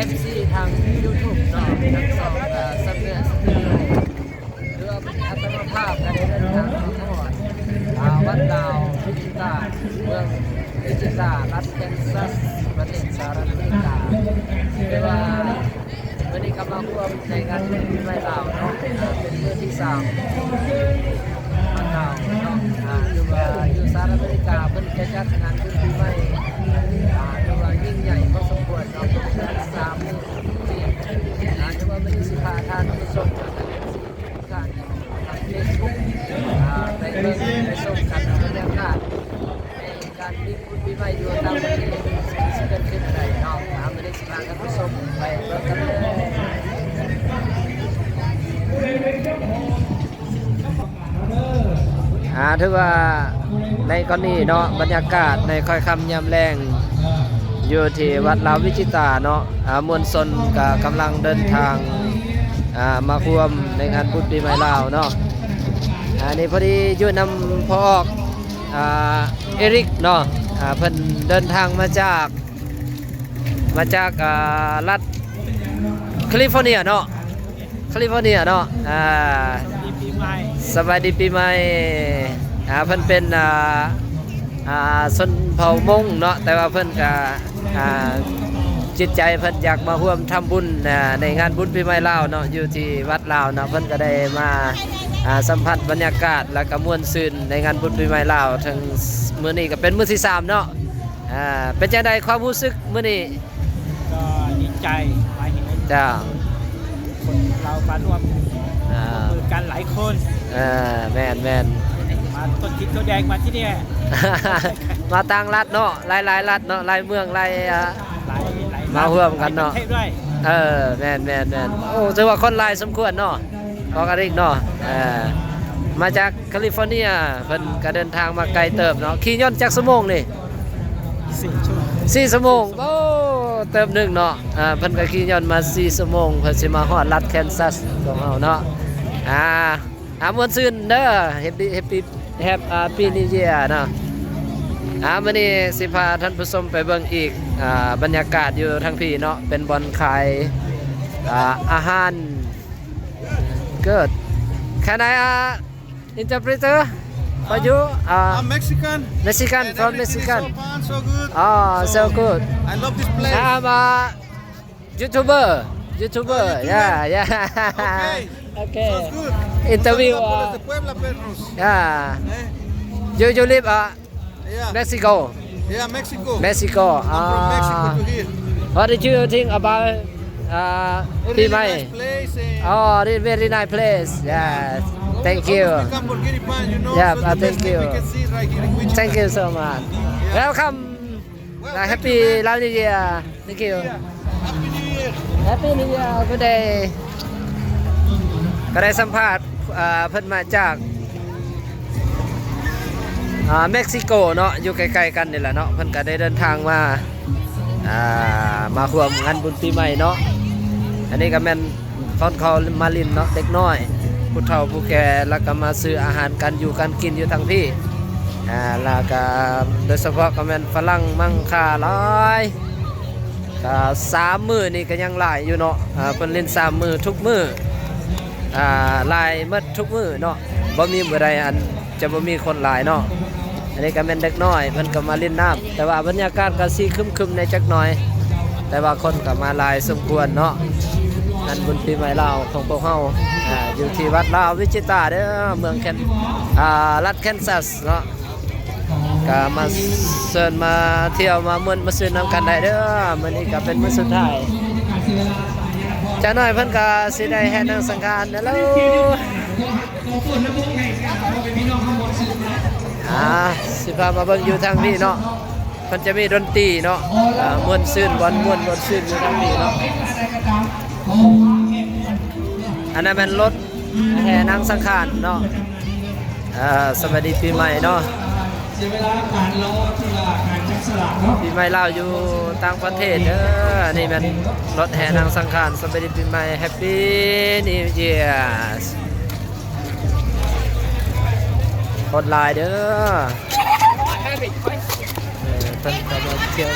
FC ทาง YouTube เนาะทั้งสองซับเนื้อสตูดิโอหรือว่าเป็นอัตมาภาพการเดินทางทั้งหมดวัดดาววิจิตราเมืองวิจิตรารัฐแคนซัสประเทศสหรัฐอเมริกาเรียกว่าวันนี้กำลังร่วมในงานบุญปีใหม่ลาวเนาะเป็นมื้อที่3บ้านลาวเนาะหรือว่าอยู่สหรัฐอเมริกาเพิ่นจะจัดงานบุญปีใหม่หรือว่ายิ่งใหญ่พอสมควรเนาะเป็น3มื้อที่หรือว่าเป็นสิพาทานผู้ชมการทาง Facebook ไปเบิ่งไปชมกันบรรยากาศในการมีบุญปีใหม่อยู่ต่างประเทศสิเป็นขึ้นได้เนาะไม่ได้สิพากันผู้ชมไปเบิ่งกันเลย ถือว่าในกรณีเนาะบรรยากาศในค่อยคำยามแรงอยู่ที่วัดลาววิจิตราเนาะมวลชนก็กำลังเดินทางมาร่วมในงานบุญปีใหม่ลาวเนาะนี่พอดีอยู่นำพ่อออกเอริกเนาะเพิ่นเดินทางมาจากรัฐแคลิฟอร์เนียเนาะแคลิฟอร์เนียเนาะสวัสดีปีใหม่เพิ่นเป็นชนเผ่ามงเนาะแต่ว่าเพิ่นก็จิตใจเพิ่นอยากมาร่วมทำบุญในงานบุญปีใหม่ลาวเนาะอยู่ที่วัดลาวเนาะเพิ่นก็ได้มาสัมผัสบรรยากาศและก็ม่วนซื่นในงานบุญปีใหม่ลาวทั้งมื้อนี้ก็เป็นมื้อที่3เนาะเป็นจังได๋ความรู้สึกมื้อนี้ก็ดีใจมาเห็นจ้าคนเรามาร่วมมือกันหลายคนแม่นมาต้นทิศตัวแดงมาที่นี่ มาต่างรัฐเนาะหลายรัฐเนาะหลายเมืองหลายมาร่วมกันเนาะแม่นโอ้ถือว่าคนหลายสมควรเนาะของอาริกเนาะมาจากแคลิฟอร์เนียเพิ่นก็เดินทางมาไกลเติบเนาะขี่ยนต์จักชั่วโมงนี่4 ชั่วโมงโอ้เติมหนึ่งเนาะเพิ่นก็ขี่ยนต์มา4 ชั่วโมงเพิ่นสิมาฮอดรัฐแคนซัสของเฮาเนาะม่วนซื่นเด้อแฮปปี้นิวเยียร์เนาะมื้อนี้สิพาท่านผู้ชมไปเบิ่งอีกบรรยากาศอยู่ทางพี่เนาะเป็นบ่อนขายอาหาร Good Can I interpreter for you I'm Mexican from Mexican so fun, so good so good I love this place I'm a YouTuber yeah okay sounds good interview de Puebla perros you live yeah Mexico Mexico I'm from Mexico to here what did you think about really nice place this very nice place yeah thank you Lamborghini pan you know yeah so the thank best you we can see right here in Wichita thank you so much welcome happy New Year thank you Happy New Year Happy New Year good day ก็ได้สัมภาษณ์เพิ่นมาจากเม็กซิโกเนาะอยู่ใกล้ๆกันนี่แหละเนาะเพิ่นก็ได้เดินทางมาร่วมงานบุญปีใหม่เนาะอันนี้ก็แม่นคนเขามาลินเนาะเด็กน้อยผู้เฒ่าผู้แก่แล้วก็มาซื้ออาหารกันอยู่กันกินอยู่ทั้งพี่แล้วก็โดยเฉพาะก็แม่นฝรั่งมั่งค่าหลายก็3 มื้อนี่ก็ยังหลายอยู่เนาะเพิ่นเล่น3 มื้อทุกมื้อหลายหมดทุกมื้อเนาะบ่มีมื้อใดอันจะบ่มีคนหลายเนาะอันนี้ก็แม่นเด็กน้อยเพิ่นก็มาเล่นน้ำแต่ว่าบรรยากาศก็สิครึมๆในจักหน่อยแต่ว่าคนก็มาหลายสมควรเนาะนั่นบุญปีใหม่ลาวของพวกเฮาอยู่ที่วัดลาววิจิตราเด้อเมืองรัฐแคนซัสเนาะก็มาเชิญมาเที่ยวมาม่วนมาซื่นนำกันได้เด้อมื้อนี้ก็เป็นมื้อสุดท้ายจ้าน้อยเพิ่นก็สิได้แห่นางสังฆารเด้อแล้วสิพามาเบิ่งอยู่ทางพี่เนาะเพิ่นจะมีดนตรีเนาะม่วนซื่นม่วนซื่นอยู่ทางพี่เนาะอันนั้นเป็นรถแห่นางสังฆารเนาะสวัสดีปีใหม่เนาะปีใหม่ลาวอยู่ต่างประเทศเด้อนี่เป็นรถแห่นางสังฆารสวัสดีปีใหม่ Happy New Year คนหลายเด้อเพิ่นก็มาเที่ยว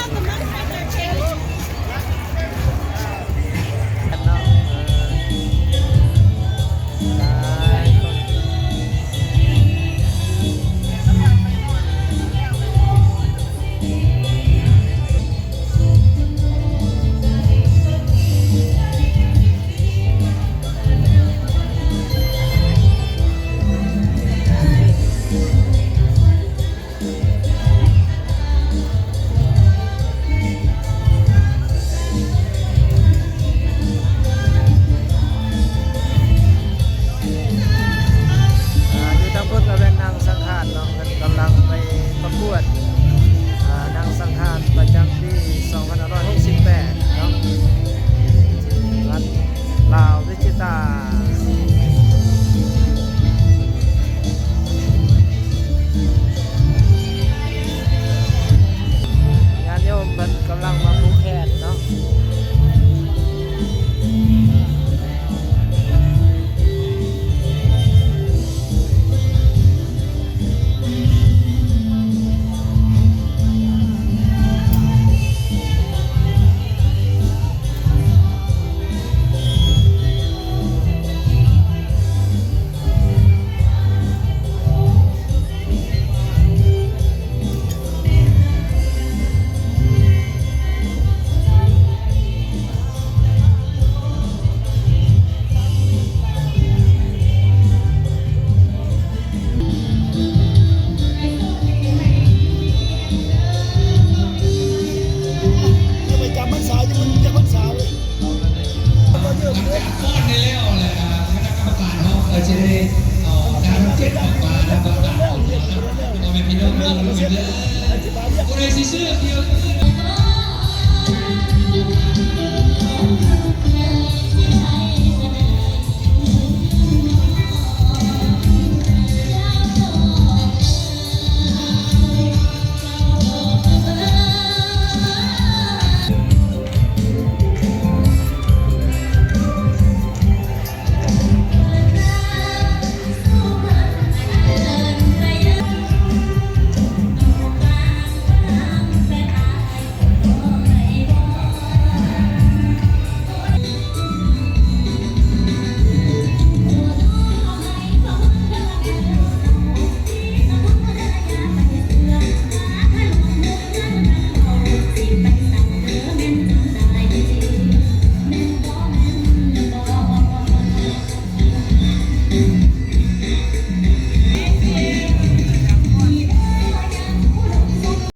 Por el